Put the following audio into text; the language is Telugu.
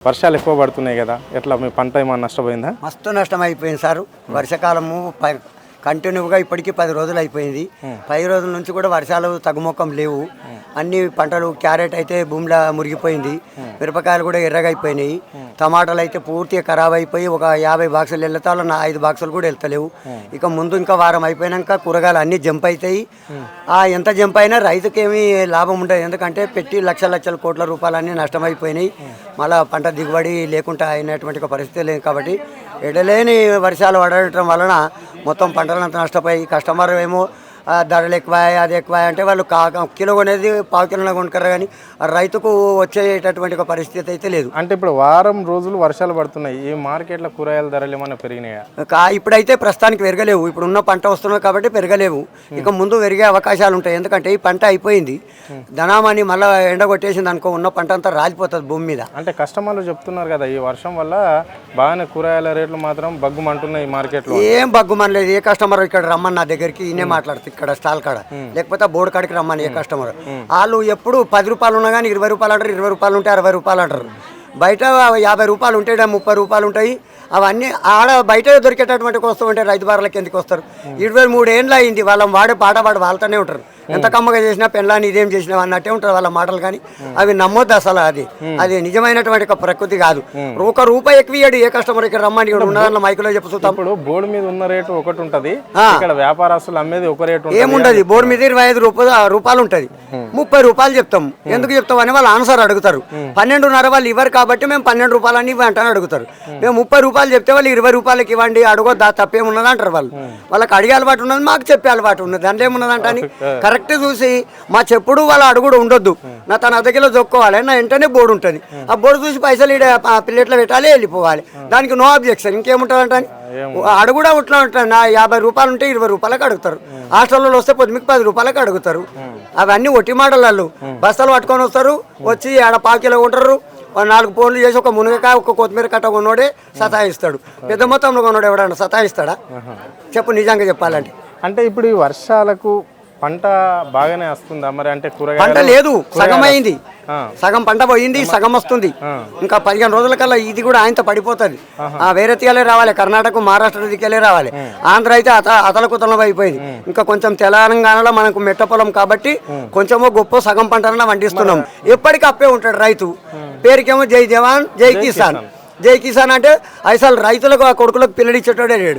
వర్షాలు ఎక్కువ పడుతున్నాయి కదా, ఎట్లా మీ పంట ఏమన్నా నష్టపోయిందా? మస్తు నష్టం అయిపోయింది సార్. వర్షాకాలము కంటిన్యూగా ఇప్పటికీ 10 రోజులు అయిపోయింది. 10 రోజుల నుంచి కూడా వర్షాలు తగ్గుముఖం లేవు. అన్ని పంటలు, క్యారెట్ అయితే భూమిలో మురిగిపోయింది, మిరపకాయలు కూడా ఎర్రగా అయిపోయినాయి, టమాటాలు అయితే పూర్తిగా ఖరాబ్ అయిపోయి ఒక 50 బాక్సులు వెళ్తాలో 5 బాక్సులు కూడా వెళ్తలేవు. ఇక ముందు ఇంకా వారం అయిపోయినాక కూరగాయలు అన్నీ జంప్ అవుతాయి. ఎంత జంప్ అయినా రైతుకి ఏమీ లాభం ఉండదు, ఎందుకంటే పెట్టి లక్షల కోట్ల రూపాయలు అన్నీ నష్టమైపోయినాయి. మళ్ళీ పంట దిగుబడి లేకుండా అయినటువంటి పరిస్థితి లేదు. కాబట్టి ఎడలేని వర్షాలు పడటం వలన మొత్తం పంటలంతా నష్టపోయి కస్టమర్ ఏమో ధరలు ఎక్కువ, అది ఎక్కువ అంటే వాళ్ళు కిలో కొనేది పావు కిలో కొనుక్కారు, కానీ రైతుకు వచ్చేటటువంటి ఒక పరిస్థితి అయితే లేదు. అంటే ఇప్పుడు వారం రోజులు వర్షాలు పడుతున్నాయి, ఈ మార్కెట్లో కూరగాయల ధరలు ఏమైనా పెరిగినాయా? ఇప్పుడైతే ప్రస్తుతానికి పెరగలేవు. ఇప్పుడు ఉన్న పంట వస్తున్నది కాబట్టి పెరగలేవు. ఇక ముందు పెరిగే అవకాశాలు ఉంటాయి, ఎందుకంటే ఈ పంట అయిపోయింది. ధనామని మళ్ళీ ఎండ కొట్టేసింది అనుకో, ఉన్న పంట అంతా రాలిపోతుంది భూమి మీద. అంటే కస్టమర్లు చెప్తున్నారు కదా, ఈ వర్షం వల్ల బాగానే కూరగాయల రేట్లు మాత్రం బగ్గుమంటున్నాయి మార్కెట్లో. ఏం బగ్గుమనలేదు. ఏ కస్టమర్ ఇక్కడ రమ్మని నా దగ్గరికి ఈయనే మాట్లాడుతుంది, ఇక్కడ స్టాల్ కాడ లేకపోతే బోర్డు కాడికి రమ్మని ఏ కస్టమర్. వాళ్ళు ఎప్పుడు 10 రూపాయలు ఉన్నా కానీ 20 రూపాయలు అంటారు, 20 రూపాయలు ఉంటే 60 రూపాయలు అంటారు. బయట 50 రూపాయలు ఉంటాయి, 30 రూపాయలు ఉంటాయి. అవన్నీ ఆడ బయట దొరికేటటువంటి వస్తూ ఉంటాయి. రైతు బారులకు ఎందుకు వస్తారు? 23 ఏళ్ళు అయింది వాళ్ళని వాడే పాట వాళ్ళతోనే ఉంటారు. ఎంత కమ్మగా చేసినా పెళ్ళాన్ని ఇదేం చేసినా అన్నట్టే ఉంటారు వాళ్ళ మాటలు, కానీ అవి నమ్మొద్దు అసలు. అది నిజమైనటువంటి ఒక ప్రకృతి కాదు. ఒక రూపాయి ఎక్కువ ఇయ్యాడు ఏ కస్టమర్. ఇక్కడ రమ్మని ఉన్న మైకులో చెప్పుతాం. ఇప్పుడు బోర్డు మీద ఉన్న రేటు ఒకటి ఉంటది, ఇక్కడ వ్యాపారస్తులు అమ్మేది ఒక రేటు ఏముండదు. బోర్డు మీద 25 రూపాయలు ఉంటది, 30 రూపాయలు చెప్తాం. ఎందుకు చెప్తాం అని వాళ్ళు ఆన్సర్ అడుగుతారు. 12.5 వాళ్ళు ఇవ్వరు కాబట్టి మేము 12 రూపాయలని ఇవ్వంటని అడుగుతారు. మేము 30 రూపాయలు చెప్తే వాళ్ళు 20 రూపాయలకి ఇవ్వండి, అడగొద్దా, తప్పేమున్నది అంటారు వాళ్ళు. వాళ్ళకి అడిగే అలవాటు ఉన్నది, మాకు చెప్పే అలవాటు ఉన్నది. దాంట్లో ఏమున్నదంట అని కరెక్ట్ చూసి మా చెప్పుడు వాళ్ళ అడుగుడు ఉండొద్దు. నా తన అద్దెకిలో దొక్కోవాలి, నా వెంటనే బోర్డు ఉంటుంది. ఆ బోర్డు చూసి పైసలు ప్లేట్లో పెట్టాలి, వెళ్ళిపోవాలి. దానికి నో అబ్జెక్షన్. ఇంకేముంటుందంట అని అడుగుడా ఇట్లా ఉంటుంది. నా 50 రూపాయలు ఉంటే 20 రూపాయలకు అడుగుతారు. హాస్టల్లో వస్తే పొద్దుమికి 10 రూపాయలకు అడుగుతారు. అవన్నీ ఒట్టి మాటలు. వాళ్ళు బస్తాలు పట్టుకొని వస్తారు, వచ్చి ఆడ పాకిలో ఉంటారు. 4 ఫోన్లు చేసి ఒక మునగకాయ, ఒక కొత్తిమీర కట్ట కొన్నోడే సతాయిస్తాడు. పెద్ద మొత్తంలో కొన్నాడు ఎవడన్నా సతాయిస్తాడా? చెప్పు నిజంగా చెప్పాలంటే. అంటే ఇప్పుడు ఈ వర్షాలకు పంట బాగానే వస్తుందా మరి? అంటే పంట లేదు, సగం అయింది. సగం పంట పోయింది, సగం వస్తుంది. ఇంకా 15 రోజుల కల్లా ఇది కూడా ఆయనతో పడిపోతుంది. వేరే తీయాలే రావాలి, కర్ణాటక మహారాష్ట్ర దిక్కేలే రావాలి. ఆంధ్ర అయితే అతలకుతలం అయిపోయింది. ఇంకా కొంచెం తెలంగాణలో మనకు మెట్ట పొలం కాబట్టి కొంచెమో గొప్ప సగం పంటన పండిస్తున్నాం. ఎప్పటికీ అప్పే ఉంటాడు రైతు. పేరుకేమో జై జవాన్ జై కిసాన్. జై కిసాన్ అంటే అసలు రైతులకు ఆ కొడుకులకు పిల్లడిచ్చేటోడే లేడు.